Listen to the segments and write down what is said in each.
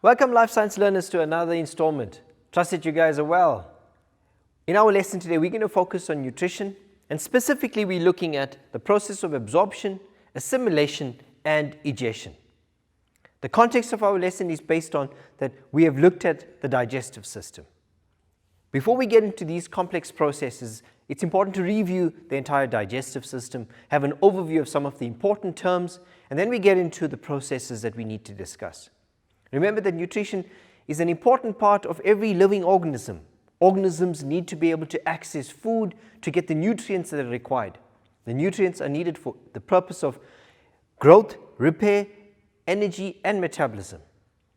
Welcome Life Science learners to another installment. Trust that you guys are well. In our lesson today, we're going to focus on nutrition, and specifically we're looking at the process of absorption, assimilation and egestion. The context of our lesson is based on that we have looked at the digestive system. Before we get into these complex processes, it's important to review the entire digestive system, have an overview of some of the important terms, and then we get into the processes that we need to discuss. Remember that nutrition is an important part of every living organism. Organisms need to be able to access food to get the nutrients that are required. The nutrients are needed for the purpose of growth, repair, energy, and metabolism.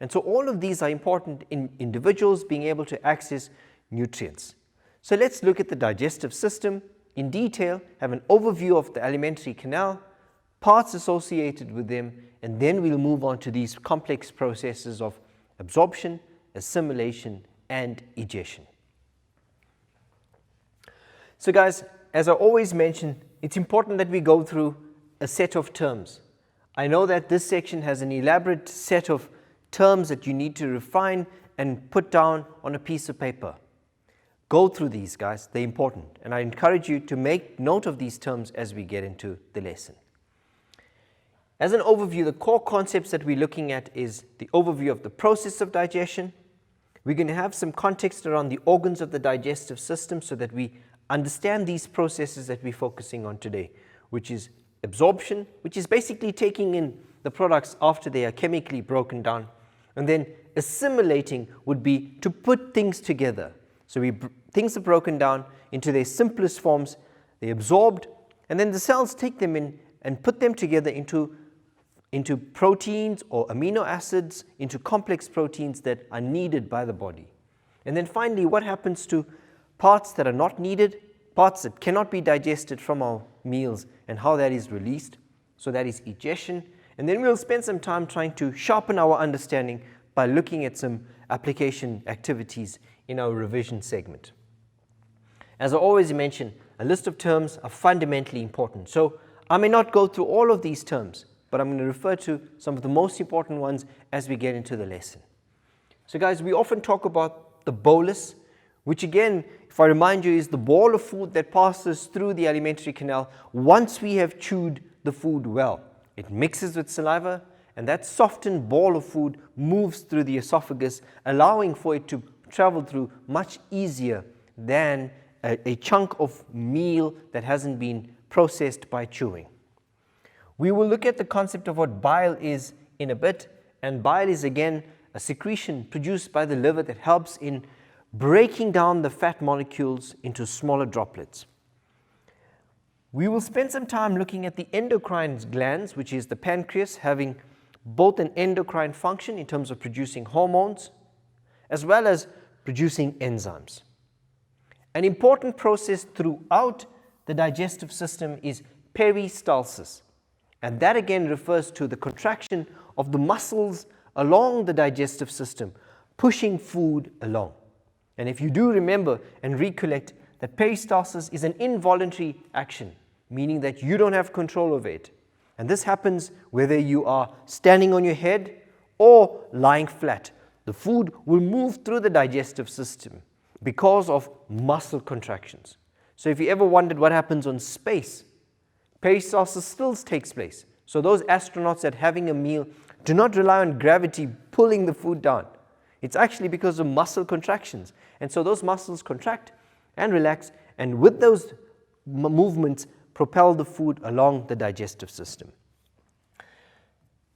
And so all of these are important in individuals being able to access nutrients. So let's look at the digestive system in detail, have an overview of the alimentary canal, parts associated with them, and then we'll move on to these complex processes of absorption, assimilation, and egestion. So guys, as I always mention, it's important that we go through a set of terms. I know that this section has an elaborate set of terms that you need to refine and put down on a piece of paper. Go through these, guys, they're important, and I encourage you to make note of these terms as we get into the lesson. As an overview, the core concepts that we're looking at is the overview of the process of digestion. We're going to have some context around the organs of the digestive system so that we understand these processes that we're focusing on today, which is absorption, which is basically taking in the products after they are chemically broken down, and then assimilating would be to put things together. So things are broken down into their simplest forms, they're absorbed, and then the cells take them in and put them together into proteins or amino acids, into complex proteins that are needed by the body. And then finally, what happens to parts that are not needed, parts that cannot be digested from our meals, and how that is released. So that is egestion. And then we'll spend some time trying to sharpen our understanding by looking at some application activities in our revision segment. As I always mention, a list of terms are fundamentally important. So I may not go through all of these terms, but I'm going to refer to some of the most important ones as we get into the lesson. So guys, we often talk about the bolus, which again, if I remind you, is the ball of food that passes through the alimentary canal once we have chewed the food well. It mixes with saliva, and that softened ball of food moves through the esophagus, allowing for it to travel through much easier than a chunk of meal that hasn't been processed by chewing. We will look at the concept of what bile is in a bit, and bile is again a secretion produced by the liver that helps in breaking down the fat molecules into smaller droplets. We will spend some time looking at the endocrine glands, which is the pancreas, having both an endocrine function in terms of producing hormones, as well as producing enzymes. An important process throughout the digestive system is peristalsis, and that again refers to the contraction of the muscles along the digestive system, pushing food along. And if you do remember and recollect that peristalsis is an involuntary action, meaning that you don't have control over it. And this happens whether you are standing on your head or lying flat. The food will move through the digestive system because of muscle contractions. So if you ever wondered what happens on space, peristalsis still takes place. So those astronauts that having a meal do not rely on gravity pulling the food down. It's actually because of muscle contractions. And so those muscles contract and relax, and with those movements propel the food along the digestive system.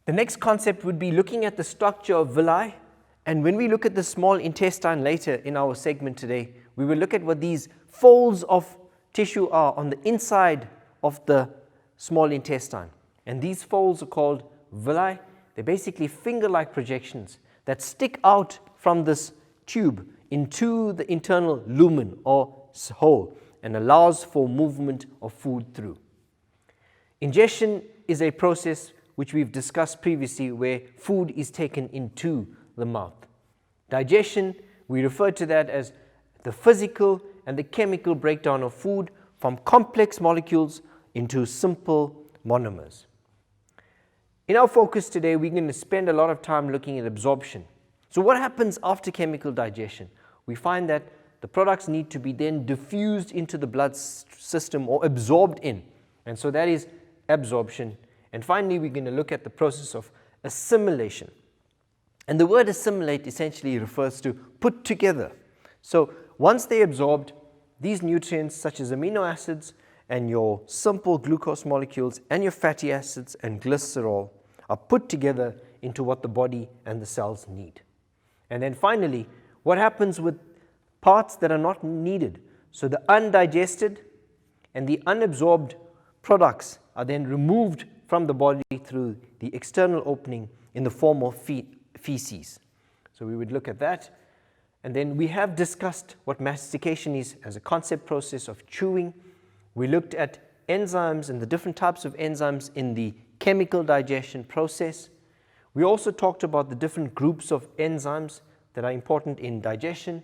The next concept would be looking at the structure of villi. And when we look at the small intestine later in our segment today, we will look at what these folds of tissue are on the inside of the small intestine. And these folds are called villi. They're basically finger-like projections that stick out from this tube into the internal lumen or hole and allows for movement of food through. Ingestion is a process which we've discussed previously where food is taken into the mouth. Digestion, we refer to that as the physical and the chemical breakdown of food from complex molecules into simple monomers. In our focus today, we're going to spend a lot of time looking at absorption. So what happens after chemical digestion? We find that the products need to be then diffused into the blood system or absorbed in. And so that is absorption. And finally, we're going to look at the process of assimilation. And the word assimilate essentially refers to put together. So once they're absorbed, these nutrients such as amino acids and your simple glucose molecules and your fatty acids and glycerol are put together into what the body and the cells need. And then finally, what happens with parts that are not needed? So the undigested and the unabsorbed products are then removed from the body through the external opening in the form of feces. So we would look at that. And then we have discussed what mastication is as a concept process of chewing. We looked at enzymes and the different types of enzymes in the chemical digestion process. We also talked about the different groups of enzymes that are important in digestion.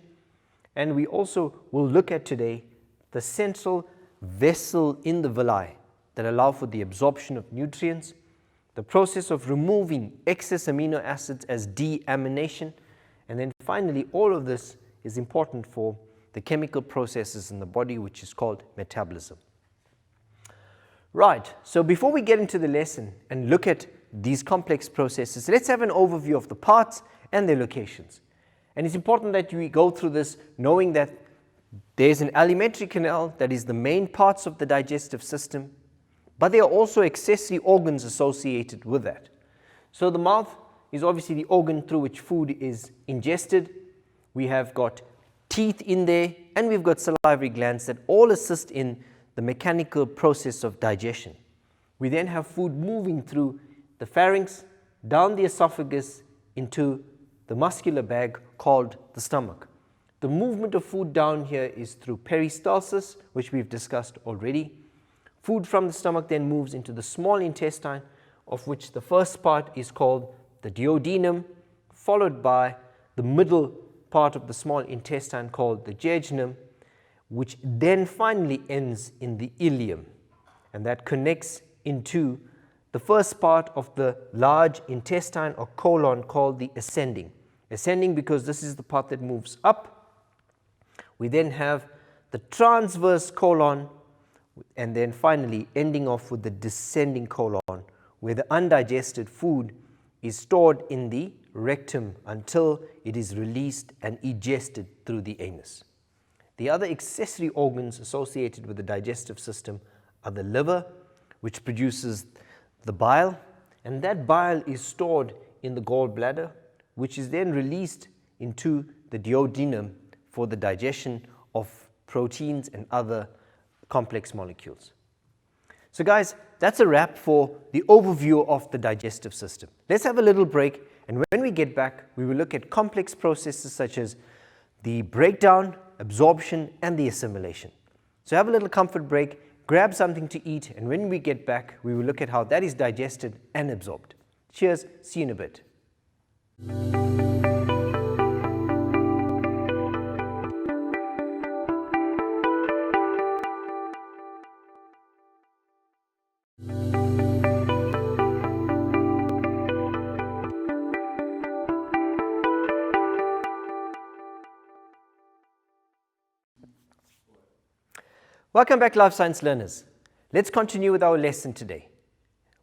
And we also will look at today the central vessel in the villi that allow for the absorption of nutrients, the process of removing excess amino acids as deamination, and then finally all of this is important for the chemical processes in the body, which is called metabolism. Right, so before we get into the lesson and look at these complex processes, let's have an overview of the parts and their locations. And it's important that we go through this knowing that there's an alimentary canal that is the main parts of the digestive system, but there are also accessory organs associated with that. So the mouth is obviously the organ through which food is ingested. We have got teeth in there, and we've got salivary glands that all assist in the mechanical process of digestion. We then have food moving through the pharynx, down the esophagus, into the muscular bag called the stomach. The movement of food down here is through peristalsis, which we've discussed already. Food from the stomach then moves into the small intestine, of which the first part is called the duodenum, followed by the middle part of the small intestine called the jejunum, which then finally ends in the ileum, and that connects into the first part of the large intestine or colon called the ascending. Ascending because this is the part that moves up. We then have the transverse colon, and then finally ending off with the descending colon, where the undigested food is stored in the rectum until it is released and egested through the anus. The other accessory organs associated with the digestive system are the liver, which produces the bile, and that bile is stored in the gallbladder, which is then released into the duodenum for the digestion of proteins and other complex molecules. So guys, that's a wrap for the overview of the digestive system. Let's have a little break, and when we get back, we will look at complex processes such as the breakdown, absorption, and the assimilation. So have a little comfort break, grab something to eat, and when we get back, we will look at how that is digested and absorbed. Cheers, see you in a bit. Welcome back, life science learners. Let's continue with our lesson today.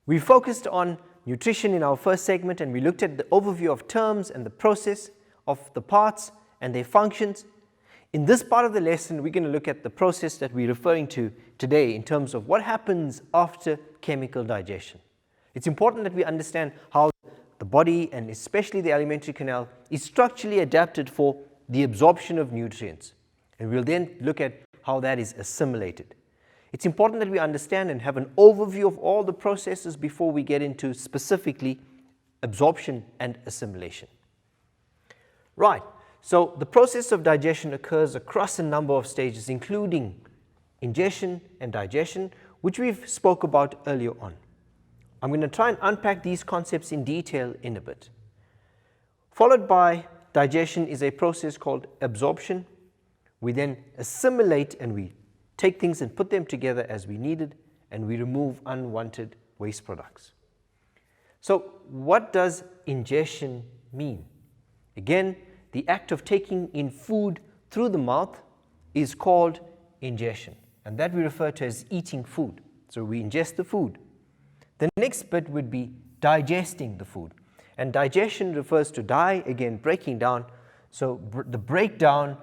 We focused on nutrition in our first segment, and we looked at the overview of terms and the process of the parts and their functions. In this part of the lesson, we're going to look at the process that we're referring to today in terms of what happens after chemical digestion. It's important that we understand how the body, and especially the alimentary canal, is structurally adapted for the absorption of nutrients. And we'll then look at how that is assimilated. It's important that we understand and have an overview of all the processes before we get into specifically absorption and assimilation. Right, so the process of digestion occurs across a number of stages, including ingestion and digestion, which we've spoke about earlier on. I'm going to try and unpack these concepts in detail in a bit. Followed by digestion is a process called absorption. We then assimilate, and we take things and put them together as we needed, and we remove unwanted waste products. So what does ingestion mean? Again, the act of taking in food through the mouth is called ingestion, and that we refer to as eating food. So we ingest the food. The next bit would be digesting the food, and digestion refers to again breaking down. So the breakdown,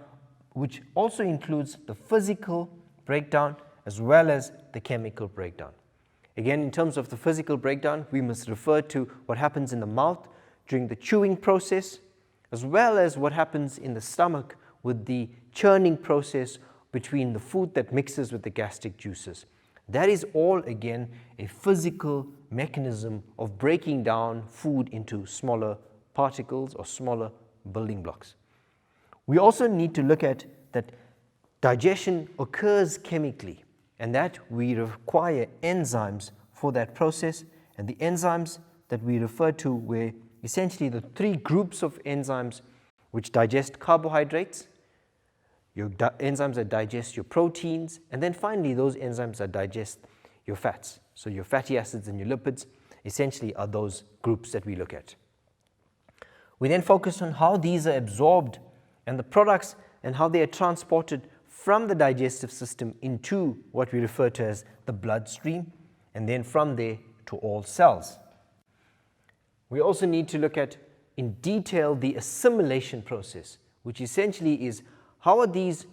which also includes the physical breakdown as well as the chemical breakdown. Again, in terms of the physical breakdown, we must refer to what happens in the mouth during the chewing process, as well as what happens in the stomach with the churning process between the food that mixes with the gastric juices. That is all, again, a physical mechanism of breaking down food into smaller particles or smaller building blocks. We also need to look at that digestion occurs chemically, and that we require enzymes for that process. And the enzymes that we refer to were essentially the three groups of enzymes which digest carbohydrates, your enzymes that digest your proteins, and then finally those enzymes that digest your fats. So your fatty acids and your lipids essentially are those groups that we look at. We then focus on how these are absorbed and the products and how they are transported from the digestive system into what we refer to as the bloodstream, and then from there to all cells. We also need to look at in detail the assimilation process, which essentially is how are these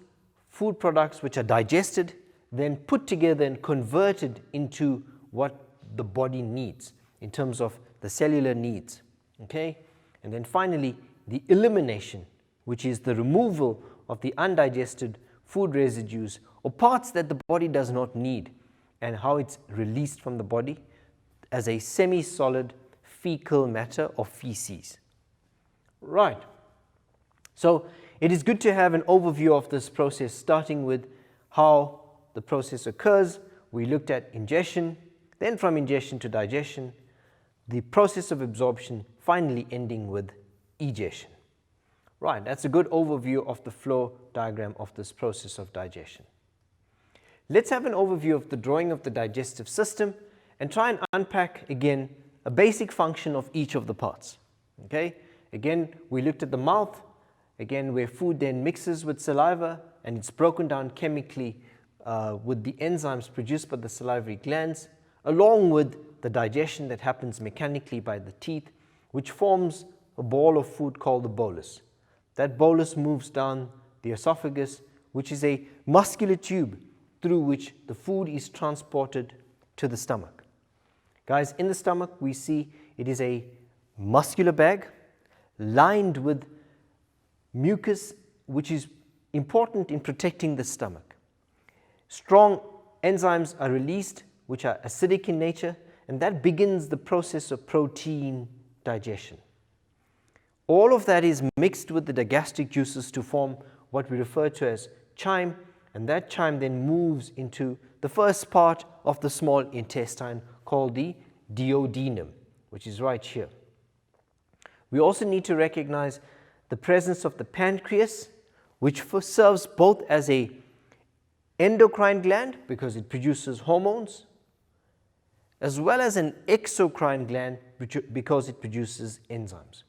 food products which are digested then put together and converted into what the body needs in terms of the cellular needs. Okay? And then finally, the elimination, which is the removal of the undigested food residues or parts that the body does not need, and how it's released from the body as a semi-solid fecal matter or feces. Right. So it is good to have an overview of this process, starting with how the process occurs. We looked at ingestion, then from ingestion to digestion, the process of absorption, finally ending with egestion. Right, that's a good overview of the flow diagram of this process of digestion. Let's have an overview of the drawing of the digestive system and try and unpack again a basic function of each of the parts. Okay, again, we looked at the mouth, again where food then mixes with saliva and it's broken down chemically with the enzymes produced by the salivary glands, along with the digestion that happens mechanically by the teeth, which forms a ball of food called the bolus. That bolus moves down the esophagus, which is a muscular tube through which the food is transported to the stomach. Guys, in the stomach we see it is a muscular bag lined with mucus, which is important in protecting the stomach. Strong enzymes are released which are acidic in nature, and that begins the process of protein digestion. All of that is mixed with the gastric juices to form what we refer to as chyme, and that chyme then moves into the first part of the small intestine called the duodenum, which is right here. We also need to recognize the presence of the pancreas, which serves both as a endocrine gland because it produces hormones, as well as an exocrine gland because it produces enzymes.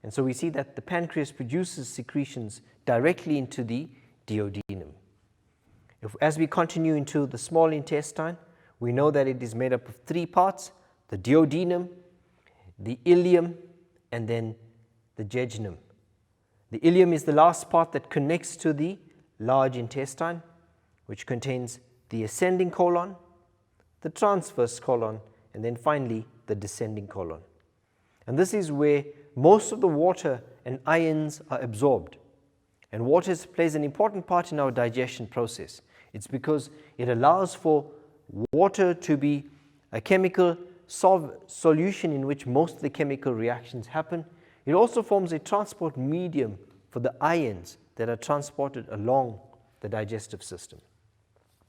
And so we see that the pancreas produces secretions directly into the duodenum. As we continue into the small intestine, we know that it is made up of three parts: the duodenum, the ileum, and then the jejunum. The ileum is the last part that connects to the large intestine, which contains the ascending colon, the transverse colon, and then finally the descending colon. And this is where most of the water and ions are absorbed. And water plays an important part in our digestion process. It's because it allows for water to be a chemical solution in which most of the chemical reactions happen. It also forms a transport medium for the ions that are transported along the digestive system.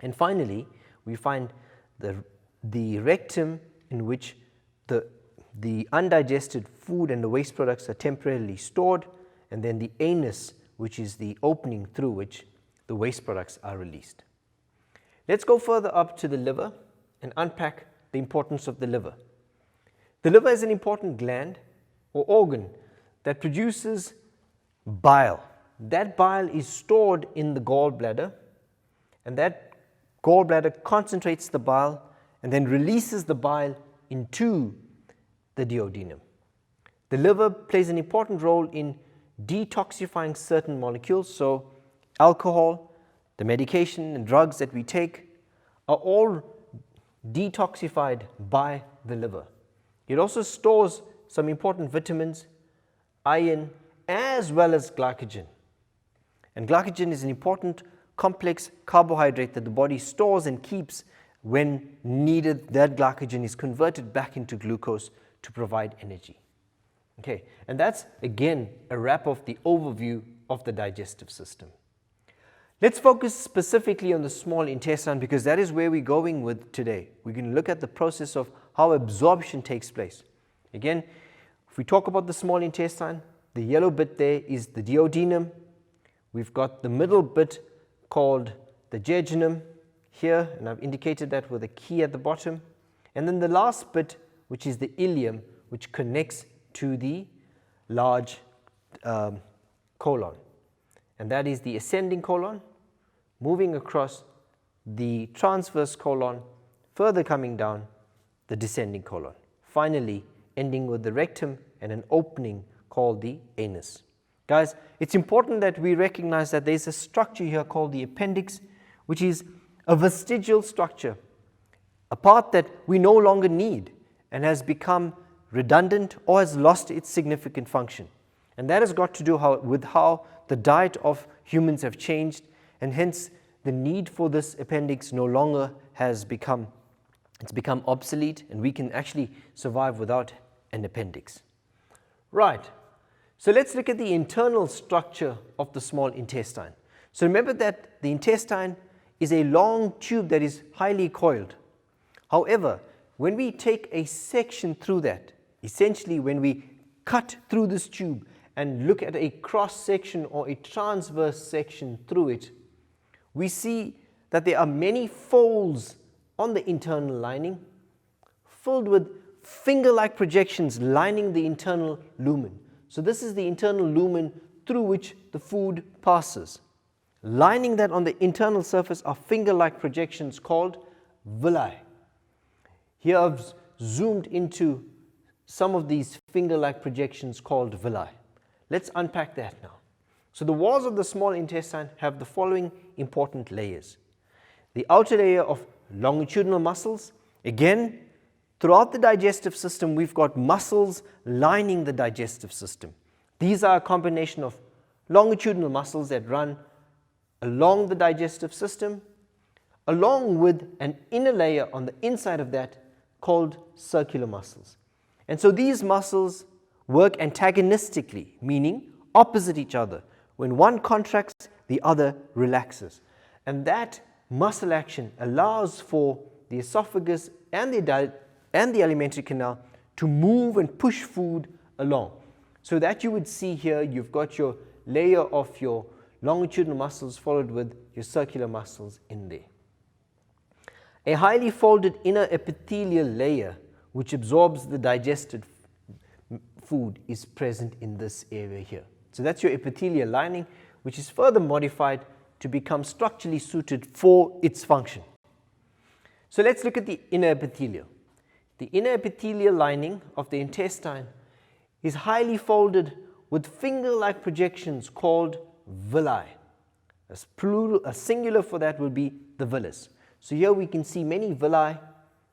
And finally, we find the rectum, in which the undigested food and the waste products are temporarily stored, and then the anus, which is the opening through which the waste products are released. Let's go further up to the liver and unpack the importance of the liver. The liver is an important gland or organ that produces bile. That bile is stored in the gallbladder, and that gallbladder concentrates the bile and then releases the bile into the duodenum. The liver plays an important role in detoxifying certain molecules, so alcohol, the medication and drugs that we take are all detoxified by the liver. It also stores some important vitamins, iron, as well as glycogen. And glycogen is an important complex carbohydrate that the body stores and keeps. When needed, that glycogen is converted back into glucose to provide energy. Okay, and that's again a wrap of the overview of the digestive system. Let's focus specifically on the small intestine because that is where we're going with today. We're going to look at the process of how absorption takes place. Again, if we talk about the small intestine, the yellow bit there is the duodenum. We've got the middle bit called the jejunum here, and I've indicated that with a key at the bottom. And then the last bit, which is the ileum, which connects to the large colon. And that is the ascending colon, moving across the transverse colon, further coming down the descending colon. Finally, ending with the rectum and an opening called the anus. Guys, it's important that we recognize that there's a structure here called the appendix, which is a vestigial structure, a part that we no longer need and has become redundant or has lost its significant function. And that has got to do with how the diet of humans have changed, and hence the need for this appendix no longer has become obsolete, and we can actually survive without an appendix. Right. So let's look at the internal structure of the small intestine. So remember that the intestine is a long tube that is highly coiled. However, when we take a section through that, essentially when we cut through this tube and look at a cross section or a transverse section through it, we see that there are many folds on the internal lining filled with finger-like projections lining the internal lumen. So this is the internal lumen through which the food passes. Lining that on the internal surface are finger-like projections called villi. Here I've zoomed into some of these finger-like projections called villi. Let's unpack that now. So the walls of the small intestine have the following important layers. The outer layer of longitudinal muscles. Again, throughout the digestive system, we've got muscles lining the digestive system. These are a combination of longitudinal muscles that run along the digestive system, along with an inner layer on the inside of that called circular muscles. And so these muscles work antagonistically, meaning opposite each other. When one contracts, the other relaxes. And that muscle action allows for the esophagus and the alimentary canal to move and push food along. So that you would see here, you've got your layer of your longitudinal muscles followed with your circular muscles in there. A highly folded inner epithelial layer which absorbs the digested food is present in this area here. So that's your epithelial lining, which is further modified to become structurally suited for its function. So let's look at the inner epithelium. The inner epithelial lining of the intestine is highly folded with finger-like projections called villi. A singular for that will be the villus. So here we can see many villi,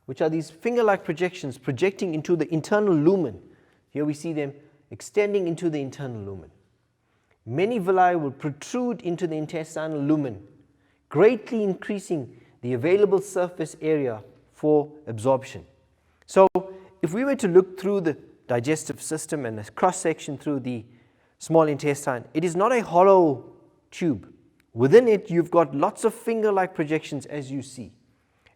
which are these finger-like projections projecting into the internal lumen. Here we see them extending into the internal lumen. Many villi will protrude into the intestinal lumen, greatly increasing the available surface area for absorption. So if we were to look through the digestive system and a cross-section through the small intestine, it is not a hollow tube. Within it, you've got lots of finger-like projections as you see.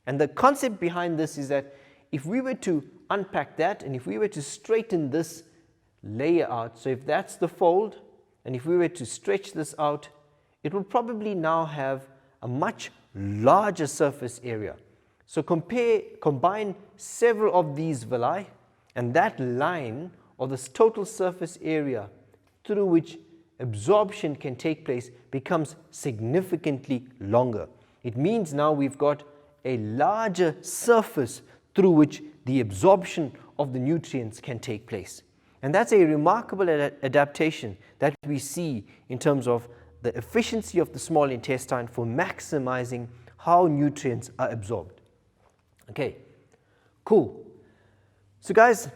And the concept behind this is that if we were to unpack that and if we were to straighten this layer out, so if that's the fold, and if we were to stretch this out, it will probably now have a much larger surface area. So combine several of these villi, and that line, or this total surface area through which absorption can take place becomes significantly longer. It means now we've got a larger surface through which the absorption of the nutrients can take place. And that's a remarkable adaptation that we see in terms of the efficiency of the small intestine for maximizing how nutrients are absorbed. Okay, cool. So guys,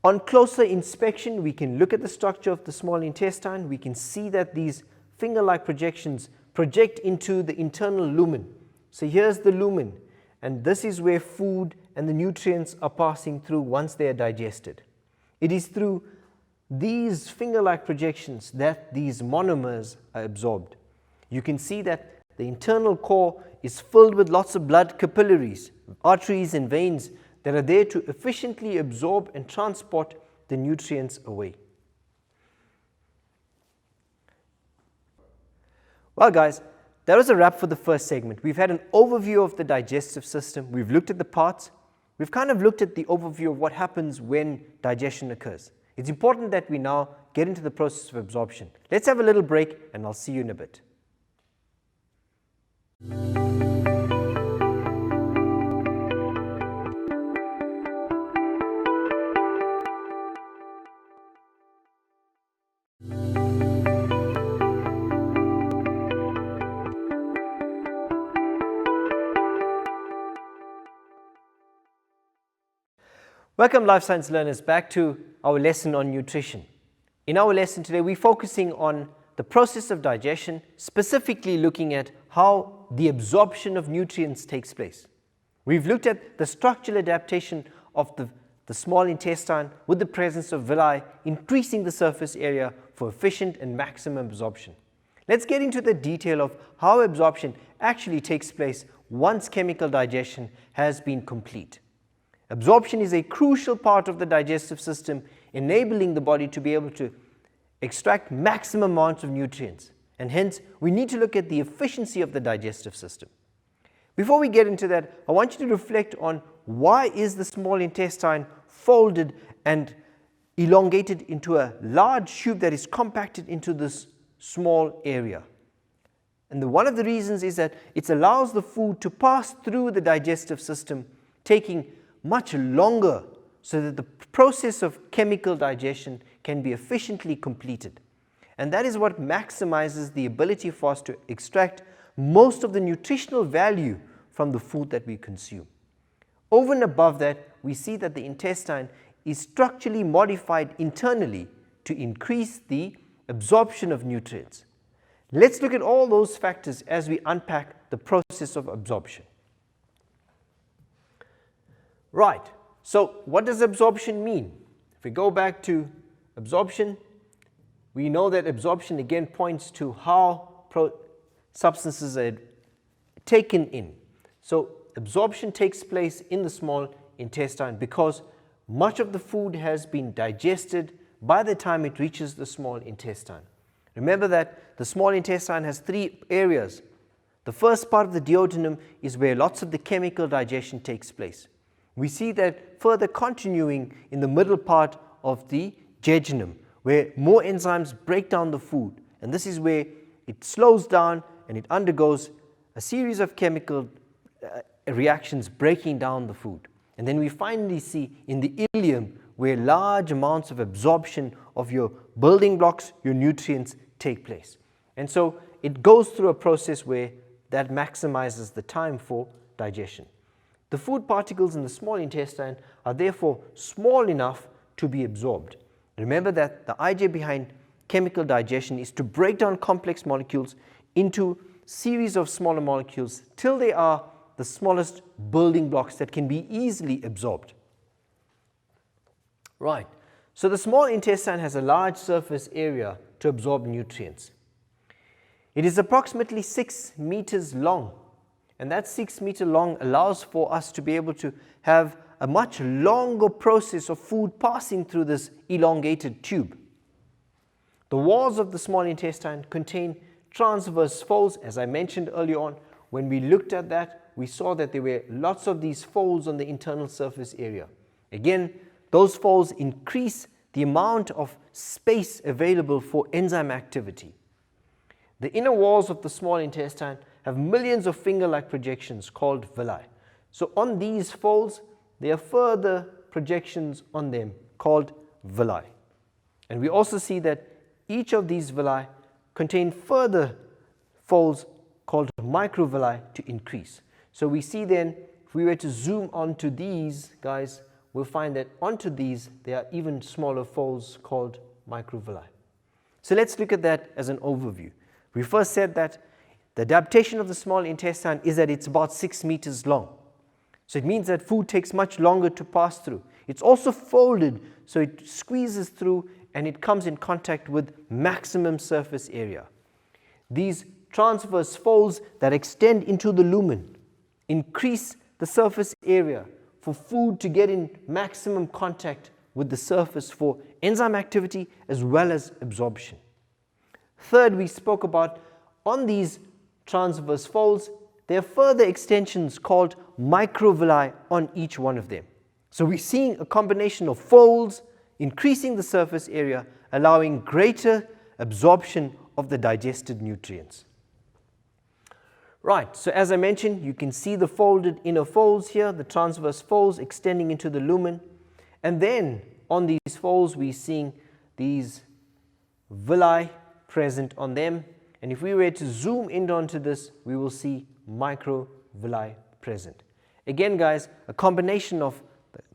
on closer inspection, we can look at the structure of the small intestine. We can see that these finger-like projections project into the internal lumen. So here's the lumen, and this is where food and the nutrients are passing through once they are digested. It is through these finger-like projections that these monomers are absorbed. You can see that the internal core is filled with lots of blood capillaries, arteries and veins that are there to efficiently absorb and transport the nutrients away. Well guys, that was a wrap for the first segment. We've had an overview of the digestive system. We've looked at the parts. We've kind of looked at the overview of what happens when digestion occurs. It's important that we now get into the process of absorption. Let's have a little break and I'll see you in a bit. Welcome life science learners back to our lesson on nutrition. In our lesson today, we're focusing on the process of digestion, specifically looking at how the absorption of nutrients takes place. We've looked at the structural adaptation of the small intestine with the presence of villi, increasing the surface area for efficient and maximum absorption. Let's get into the detail of how absorption actually takes place once chemical digestion has been complete. Absorption is a crucial part of the digestive system, enabling the body to be able to extract maximum amounts of nutrients, and hence we need to look at the efficiency of the digestive system. Before we get into that, I want you to reflect on why is the small intestine folded and elongated into a large tube that is compacted into this small area. And one of the reasons is that it allows the food to pass through the digestive system, taking much longer so that the process of chemical digestion can be efficiently completed. And that is what maximizes the ability for us to extract most of the nutritional value from the food that we consume. Over and above that, we see that the intestine is structurally modified internally to increase the absorption of nutrients. Let's look at all those factors as we unpack the process of absorption. Right, so what does absorption mean? If we go back to absorption, we know that absorption again points to how substances are taken in. So absorption takes place in the small intestine because much of the food has been digested by the time it reaches the small intestine. Remember that the small intestine has three areas. The first part of the duodenum is where lots of the chemical digestion takes place. We see that further continuing in the middle part of the jejunum, where more enzymes break down the food, and this is where it slows down and it undergoes a series of chemical reactions breaking down the food. And then we finally see in the ileum where large amounts of absorption of your building blocks, your nutrients take place. And so it goes through a process where that maximizes the time for digestion. The food particles in the small intestine are therefore small enough to be absorbed. Remember that the idea behind chemical digestion is to break down complex molecules into series of smaller molecules till they are the smallest building blocks that can be easily absorbed. Right, so the small intestine has a large surface area to absorb nutrients. It is approximately 6 meters long. And that 6 meter long allows for us to be able to have a much longer process of food passing through this elongated tube. The walls of the small intestine contain transverse folds. As I mentioned earlier on, when we looked at that, we saw that there were lots of these folds on the internal surface area. Again, those folds increase the amount of space available for enzyme activity. The inner walls of the small intestine have millions of finger-like projections called villi. So on these folds, there are further projections on them called villi. And we also see that each of these villi contain further folds called microvilli to increase. So we see then, if we were to zoom onto these guys, we'll find that onto these there are even smaller folds called microvilli. So let's look at that as an overview. We first said that the adaptation of the small intestine is that it's about 6 meters long. So it means that food takes much longer to pass through. It's also folded, so it squeezes through and it comes in contact with maximum surface area. These transverse folds that extend into the lumen increase the surface area for food to get in maximum contact with the surface for enzyme activity as well as absorption. Third, we spoke about on these transverse folds, there are further extensions called microvilli on each one of them. So we're seeing a combination of folds increasing the surface area, allowing greater absorption of the digested nutrients. Right, so as I mentioned, you can see the folded inner folds here, the transverse folds extending into the lumen. And then on these folds, we're seeing these villi present on them. And if we were to zoom in onto this, we will see microvilli present. Again, guys, a combination of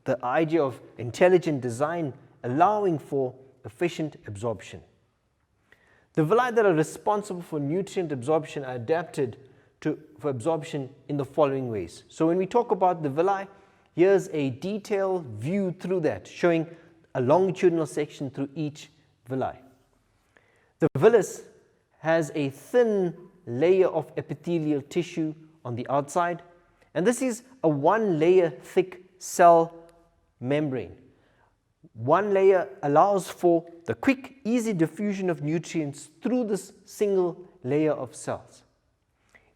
the idea of intelligent design allowing for efficient absorption. The villi that are responsible for nutrient absorption are adapted for absorption in the following ways. So when we talk about the villi, here's a detailed view through that, showing a longitudinal section through each villi. The villus has a thin layer of epithelial tissue on the outside, and this is a 1 layer thick cell membrane. 1 layer allows for the quick, easy diffusion of nutrients through this single layer of cells.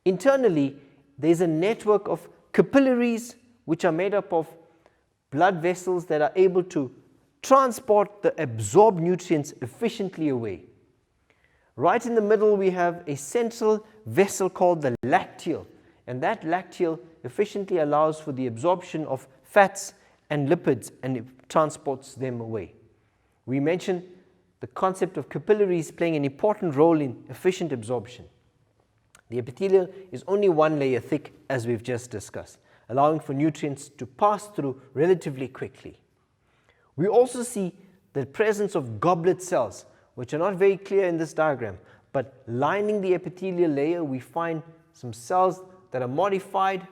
Internally, there's a network of capillaries which are made up of blood vessels that are able to transport the absorbed nutrients efficiently away. Right in the middle, we have a central vessel called the lacteal, and that lacteal efficiently allows for the absorption of fats and lipids, and it transports them away. We mentioned the concept of capillaries playing an important role in efficient absorption. The epithelial is only 1 layer thick, as we've just discussed, allowing for nutrients to pass through relatively quickly. We also see the presence of goblet cells, which are not very clear in this diagram, but lining the epithelial layer, we find some cells that are modified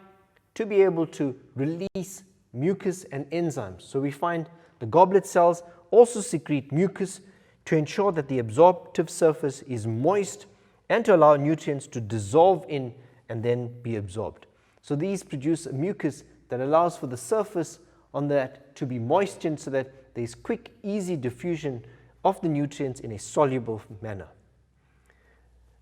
to be able to release mucus and enzymes. So we find the goblet cells also secrete mucus to ensure that the absorptive surface is moist and to allow nutrients to dissolve in and then be absorbed. So these produce a mucus that allows for the surface on that to be moistened so that there is quick, easy diffusion of the nutrients in a soluble manner.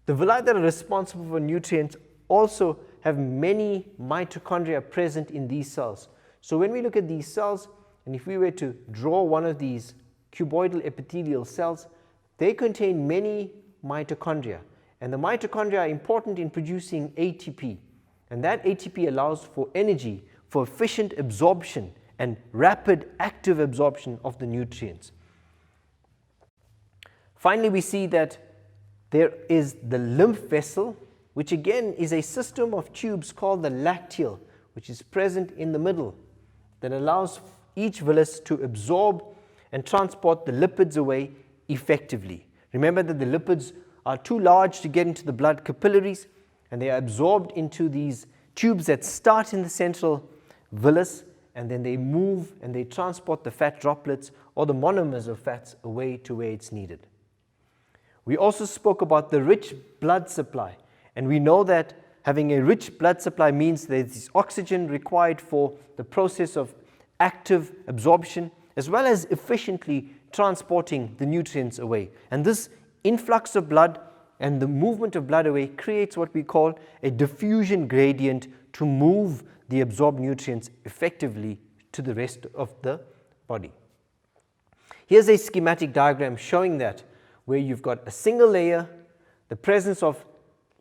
The villi that are responsible for nutrients also have many mitochondria present in these cells. So when we look at these cells, and if we were to draw one of these cuboidal epithelial cells, they contain many mitochondria. And the mitochondria are important in producing ATP. And that ATP allows for energy, for efficient absorption and rapid active absorption of the nutrients. Finally, we see that there is the lymph vessel, which again is a system of tubes called the lacteal, which is present in the middle, that allows each villus to absorb and transport the lipids away effectively. Remember that the lipids are too large to get into the blood capillaries, and they are absorbed into these tubes that start in the central villus, and then they move and they transport the fat droplets or the monomers of fats away to where it's needed. We also spoke about the rich blood supply, and we know that having a rich blood supply means there is oxygen required for the process of active absorption, as well as efficiently transporting the nutrients away. And this influx of blood and the movement of blood away creates what we call a diffusion gradient to move the absorbed nutrients effectively to the rest of the body. Here's a schematic diagram showing that, where you've got a single layer, the presence of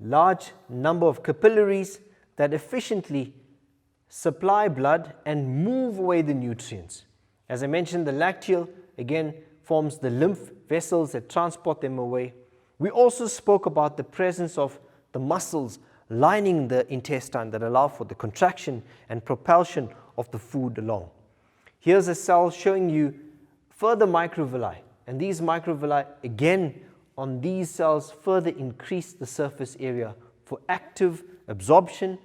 large number of capillaries that efficiently supply blood and move away the nutrients. As I mentioned, the lacteal again forms the lymph vessels that transport them away. We also spoke about the presence of the muscles lining the intestine that allow for the contraction and propulsion of the food along. Here's a cell showing you further microvilli, and these microvilli again on these cells further increase the surface area for active absorption.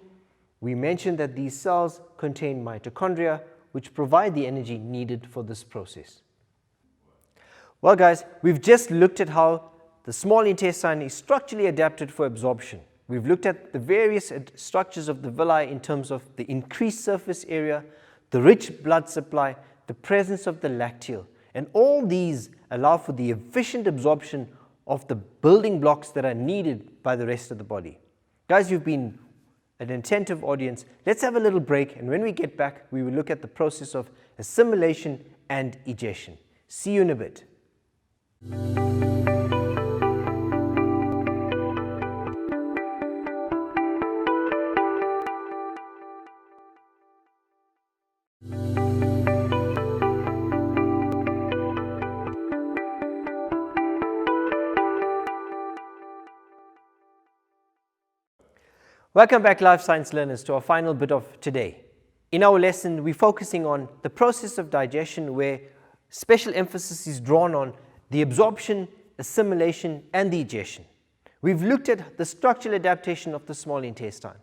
We mentioned that these cells contain mitochondria, which provide the energy needed for this process. Well guys, we've just looked at how the small intestine is structurally adapted for absorption. We've looked at the various structures of the villi in terms of the increased surface area, the rich blood supply, the presence of the lacteal, and all these allow for the efficient absorption of the building blocks that are needed by the rest of the body. Guys, you've been an attentive audience. Let's have a little break, and when we get back, we will look at the process of assimilation and egestion. See you in a bit. Welcome back, life science learners, to our final bit of today. In our lesson, we're focusing on the process of digestion, where special emphasis is drawn on the absorption, assimilation, and the egestion. We've looked at the structural adaptation of the small intestine.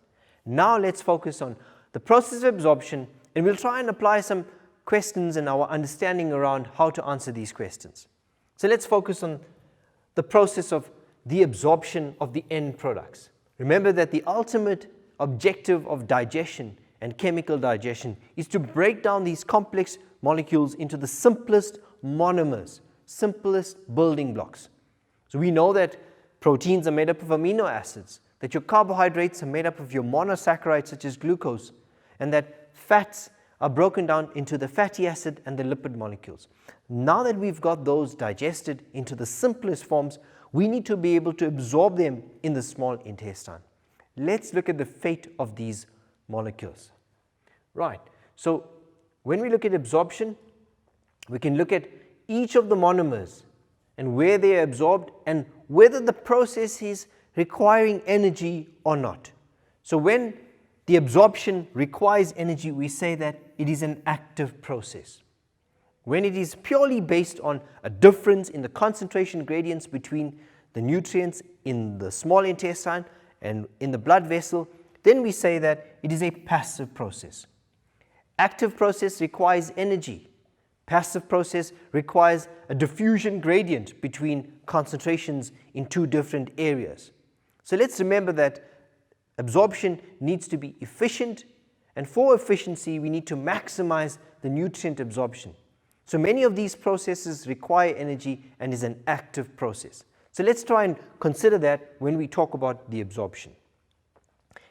Now let's focus on the process of absorption, and we'll try and apply some questions and our understanding around how to answer these questions. So let's focus on the process of the absorption of the end products. Remember that the ultimate objective of digestion and chemical digestion is to break down these complex molecules into the simplest monomers, simplest building blocks. So we know that proteins are made up of amino acids, that your carbohydrates are made up of your monosaccharides such as glucose, and that fats are broken down into the fatty acid and the lipid molecules. Now that we've got those digested into the simplest forms, we need to be able to absorb them in the small intestine. Let's look at the fate of these molecules. Right, so when we look at absorption, we can look at each of the monomers and where they are absorbed and whether the process is requiring energy or not. So when the absorption requires energy, we say that it is an active process. When it is purely based on a difference in the concentration gradients between the nutrients in the small intestine and in the blood vessel, then we say that it is a passive process. Active process requires energy. Passive process requires a diffusion gradient between concentrations in two different areas. So let's remember that absorption needs to be efficient, and for efficiency we need to maximize the nutrient absorption. So many of these processes require energy and is an active process. So let's try and consider that when we talk about the absorption.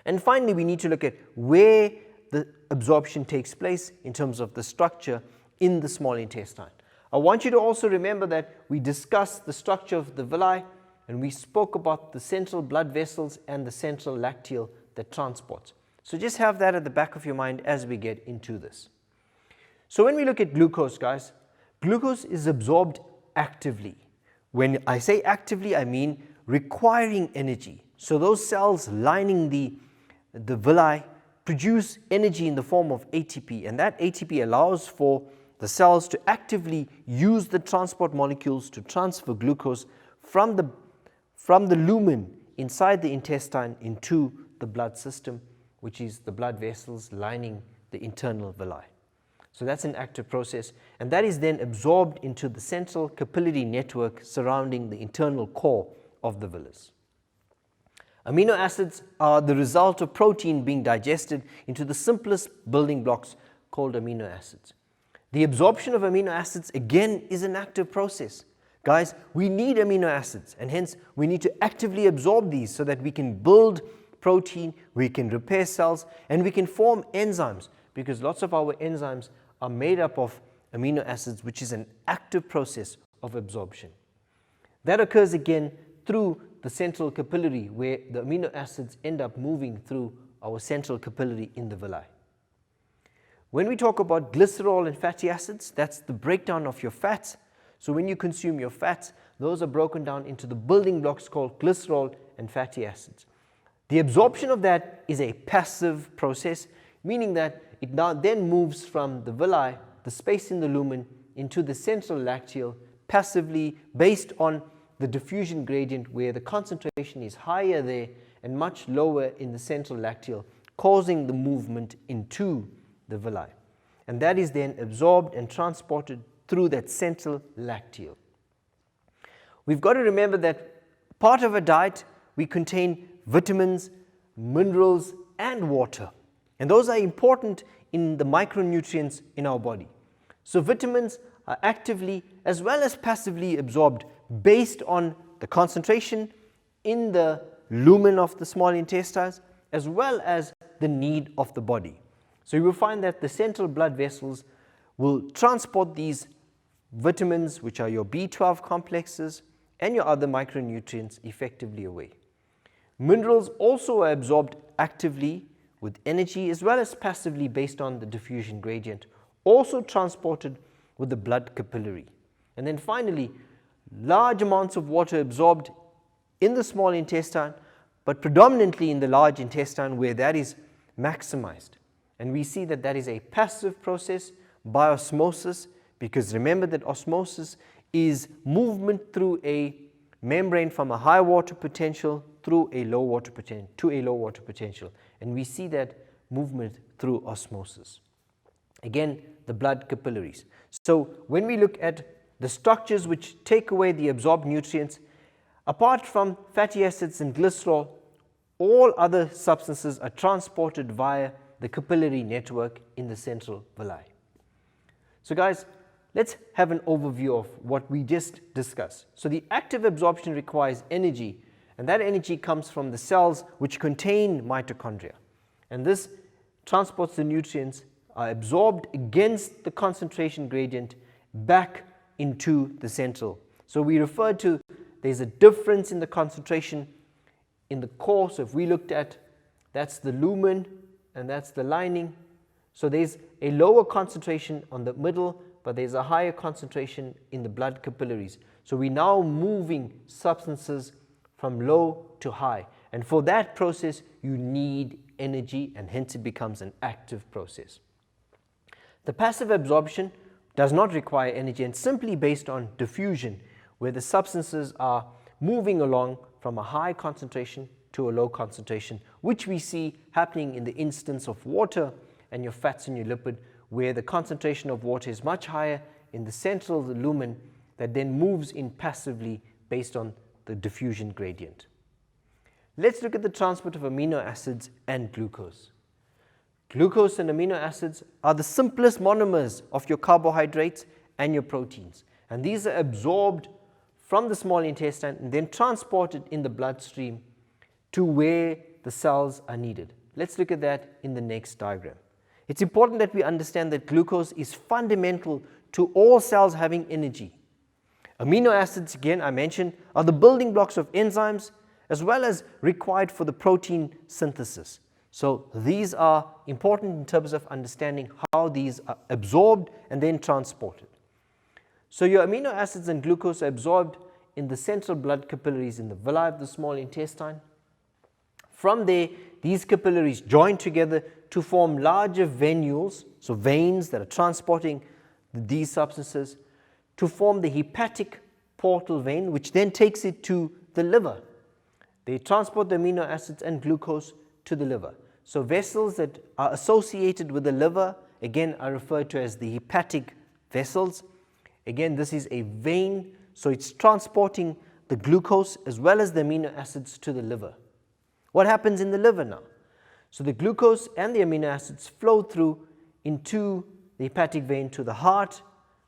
And finally, we need to look at where the absorption takes place in terms of the structure in the small intestine. I want you to also remember that we discussed the structure of the villi, and we spoke about the central blood vessels and the central lacteal that transports. So just have that at the back of your mind as we get into this. So when we look at glucose, guys, glucose is absorbed actively. When I say actively, I mean requiring energy. So those cells lining the villi produce energy in the form of ATP, and that ATP allows for the cells to actively use the transport molecules to transfer glucose from the lumen inside the intestine into the blood system, which is the blood vessels lining the internal villi. So that's an active process, and that is then absorbed into the central capillary network surrounding the internal core of the villus. Amino acids are the result of protein being digested into the simplest building blocks called amino acids. The absorption of amino acids again is an active process. Guys, we need amino acids, and hence we need to actively absorb these so that we can build protein, we can repair cells, and we can form enzymes, because lots of our enzymes are made up of amino acids, which is an active process of absorption. That occurs again through the central capillary, where the amino acids end up moving through our central capillary in the villi. When we talk about glycerol and fatty acids, that's the breakdown of your fats. So when you consume your fats, those are broken down into the building blocks called glycerol and fatty acids. The absorption of that is a passive process, meaning that it now then moves from the villi, the space in the lumen, into the central lacteal passively based on the diffusion gradient, where the concentration is higher there and much lower in the central lacteal, causing the movement into the villi. And that is then absorbed and transported through that central lacteal. We've got to remember that part of a diet, we contain vitamins, minerals, and water. And those are important in the micronutrients in our body. So vitamins are actively as well as passively absorbed based on the concentration in the lumen of the small intestines as well as the need of the body. So you will find that the central blood vessels will transport these vitamins, which are your B12 complexes, and your other micronutrients effectively away. Minerals also are absorbed actively with energy as well as passively based on the diffusion gradient, also transported with the blood capillary. And then finally, large amounts of water absorbed in the small intestine, but predominantly in the large intestine, where that is maximized. And we see that that is a passive process by osmosis, because remember that osmosis is movement through a membrane from a high water potential through a low water potential to a low water potential, and we see that movement through osmosis. Again, the blood capillaries. So when we look at the structures which take away the absorbed nutrients, apart from fatty acids and glycerol, all other substances are transported via the capillary network in the central villi. So guys, let's have an overview of what we just discussed. So the active absorption requires energy, and that energy comes from the cells which contain mitochondria. And this transports the nutrients, are absorbed against the concentration gradient back into the central. So we refer to, there's a difference in the concentration in the core. So if we looked at, that's the lumen and that's the lining. So there's a lower concentration on the middle, but there's a higher concentration in the blood capillaries. So we're now moving substances from low to high. And for that process, you need energy, and hence it becomes an active process. The passive absorption does not require energy and simply based on diffusion, where the substances are moving along from a high concentration to a low concentration, which we see happening in the instance of water and your fats and your lipid, where the concentration of water is much higher in the central lumen that then moves in passively based on the diffusion gradient. Let's look at the transport of amino acids and glucose. Glucose and amino acids are the simplest monomers of your carbohydrates and your proteins, and these are absorbed from the small intestine and then transported in the bloodstream to where the cells are needed. Let's look at that in the next diagram. It's important that we understand that glucose is fundamental to all cells having energy. Amino acids, again I mentioned, are the building blocks of enzymes as well as required for the protein synthesis. So these are important in terms of understanding how these are absorbed and then transported. So your amino acids and glucose are absorbed in the central blood capillaries in the villi of the small intestine. From there, these capillaries join together to form larger venules, so veins that are transporting these substances, to form the hepatic portal vein, which then takes it to the liver. They transport the amino acids and glucose to the liver. So vessels that are associated with the liver, again, are referred to as the hepatic vessels. Again, this is a vein, so it's transporting the glucose as well as the amino acids to the liver. What happens in the liver now? So the glucose and the amino acids flow through into the hepatic vein to the heart.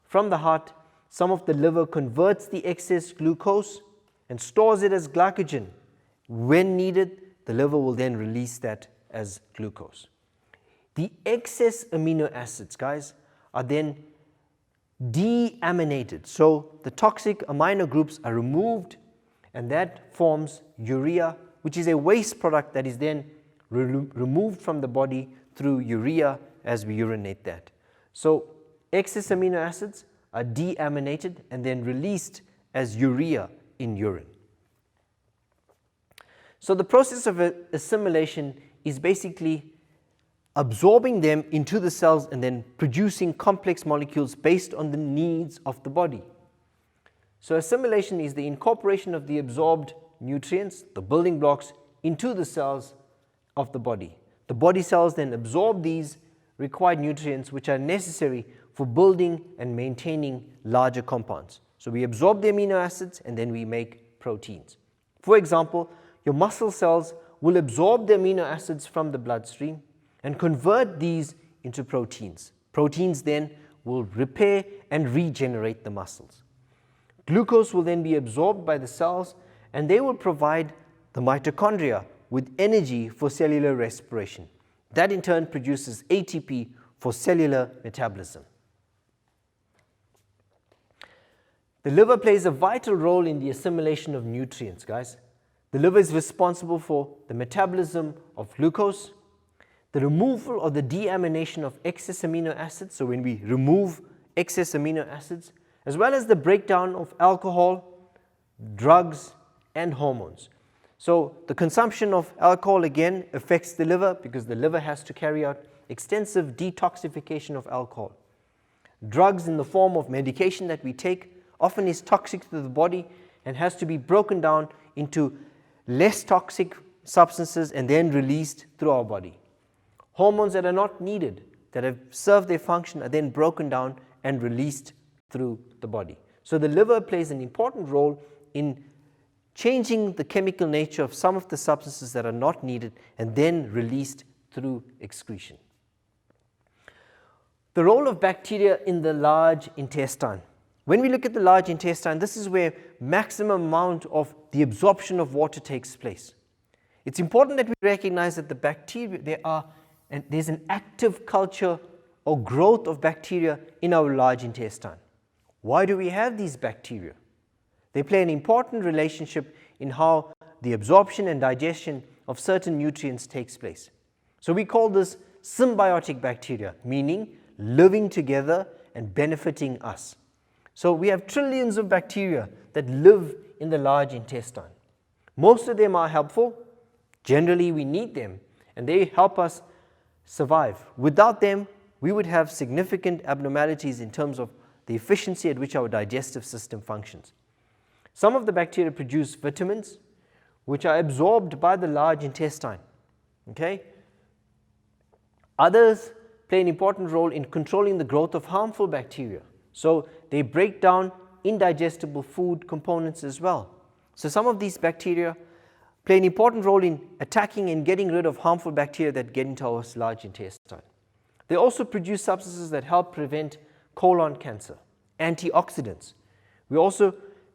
From the heart, some of the liver converts the excess glucose and stores it as glycogen. When needed, the liver will then release that as glucose. The excess amino acids, guys, are then deaminated. So the toxic amino groups are removed, and that forms urea, which is a waste product that is then removed from the body through urea as we urinate that. So excess amino acids are deaminated and then released as urea in urine. So the process of assimilation is basically absorbing them into the cells and then producing complex molecules based on the needs of the body. So assimilation is the incorporation of the absorbed nutrients, the building blocks, into the cells of the body. The body cells then absorb these required nutrients which are necessary for building and maintaining larger compounds. So we absorb the amino acids and then we make proteins. For example, your muscle cells will absorb the amino acids from the bloodstream and convert these into proteins. Proteins then will repair and regenerate the muscles. Glucose will then be absorbed by the cells and they will provide the mitochondria with energy for cellular respiration. That in turn produces ATP for cellular metabolism. The liver plays a vital role in the assimilation of nutrients, guys. The liver is responsible for the metabolism of glucose, the removal or the deamination of excess amino acids, so when we remove excess amino acids, as well as the breakdown of alcohol, drugs, and hormones. So the consumption of alcohol again affects the liver because the liver has to carry out extensive detoxification of alcohol. Drugs in the form of medication that we take often is toxic to the body and has to be broken down into less toxic substances and then released through our body. Hormones that are not needed, that have served their function, are then broken down and released through the body. So the liver plays an important role in changing the chemical nature of some of the substances that are not needed and then released through excretion. The role of bacteria in the large intestine. When we look at the large intestine, this is where maximum amount of the absorption of water takes place. It's important that we recognize that the bacteria, there's an active culture or growth of bacteria in our large intestine. Why do we have these bacteria? They play an important relationship in how the absorption and digestion of certain nutrients takes place. So we call this symbiotic bacteria, meaning living together and benefiting us. So we have trillions of bacteria that live in the large intestine. Most of them are helpful. Generally, we need them, and they help us survive. Without them, we would have significant abnormalities in terms of the efficiency at which our digestive system functions. Some of the bacteria produce vitamins, which are absorbed by the large intestine. Okay? Others play an important role in controlling the growth of harmful bacteria. So they break down indigestible food components as well. So some of these bacteria play an important role in attacking and getting rid of harmful bacteria that get into our large intestine. They also produce substances that help prevent colon cancer, antioxidants.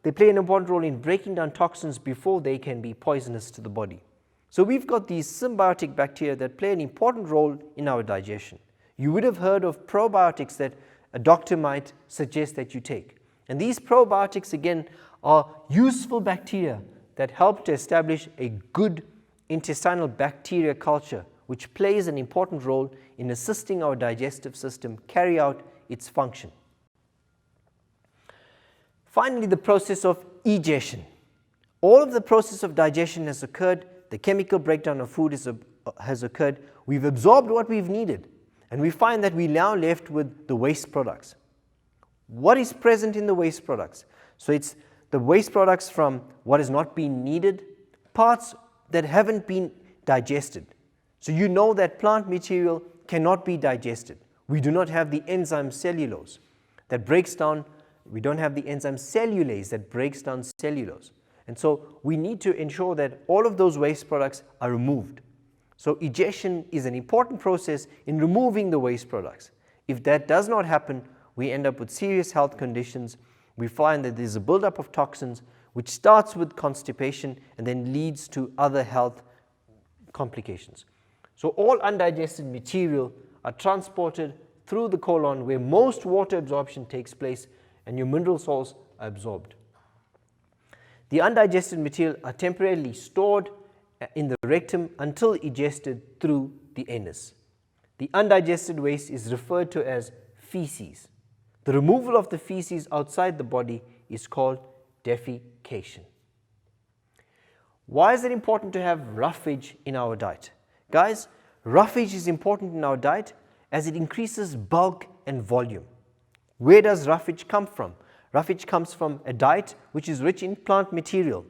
They play an important role in breaking down toxins before they can be poisonous to the body. So we've got these symbiotic bacteria that play an important role in our digestion. You would have heard of probiotics that a doctor might suggest that you take. And these probiotics, again, are useful bacteria that help to establish a good intestinal bacteria culture, which plays an important role in assisting our digestive system carry out its function. Finally, the process of egestion. All of the process of digestion has occurred, the chemical breakdown of food has occurred, we've absorbed what we've needed, and we find that we're now left with the waste products. What is present in the waste products? So it's the waste products from what has not been needed, parts that haven't been digested. So you know that plant material cannot be digested. We do not have the enzyme cellulose that breaks down, we don't have the enzyme cellulase that breaks down cellulose. And so we need to ensure that all of those waste products are removed. So egestion is an important process in removing the waste products. If that does not happen, we end up with serious health conditions. We find that there's a buildup of toxins which starts with constipation and then leads to other health complications. So all undigested material are transported through the colon where most water absorption takes place and your mineral salts are absorbed. The undigested material are temporarily stored in the rectum until ingested through the anus. The undigested waste is referred to as feces. The removal of the feces outside the body is called defecation. Why is it important to have roughage in our diet? Guys, roughage is important in our diet as it increases bulk and volume. Where does roughage come from? Roughage comes from a diet which is rich in plant material.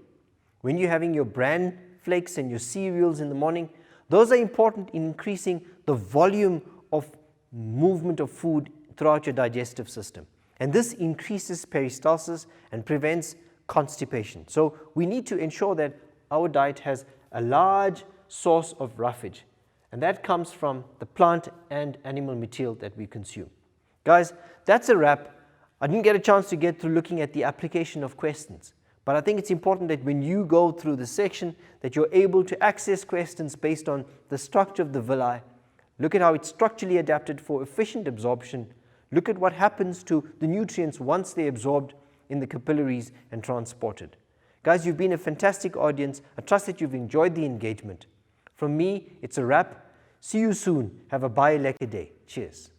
When you're having your bran flakes and your cereals in the morning, those are important in increasing the volume of movement of food throughout your digestive system. And this increases peristalsis and prevents constipation. So we need to ensure that our diet has a large source of roughage, and that comes from the plant and animal material that we consume. Guys, that's a wrap. I didn't get a chance to get through looking at the application of questions, but I think it's important that when you go through the section that you're able to access questions based on the structure of the villi. Look at how it's structurally adapted for efficient absorption. Look at what happens to the nutrients once they're absorbed in the capillaries and transported. Guys, you've been a fantastic audience. I trust that you've enjoyed the engagement. From me, it's a wrap. See you soon. Have a bye-lekker day. Cheers.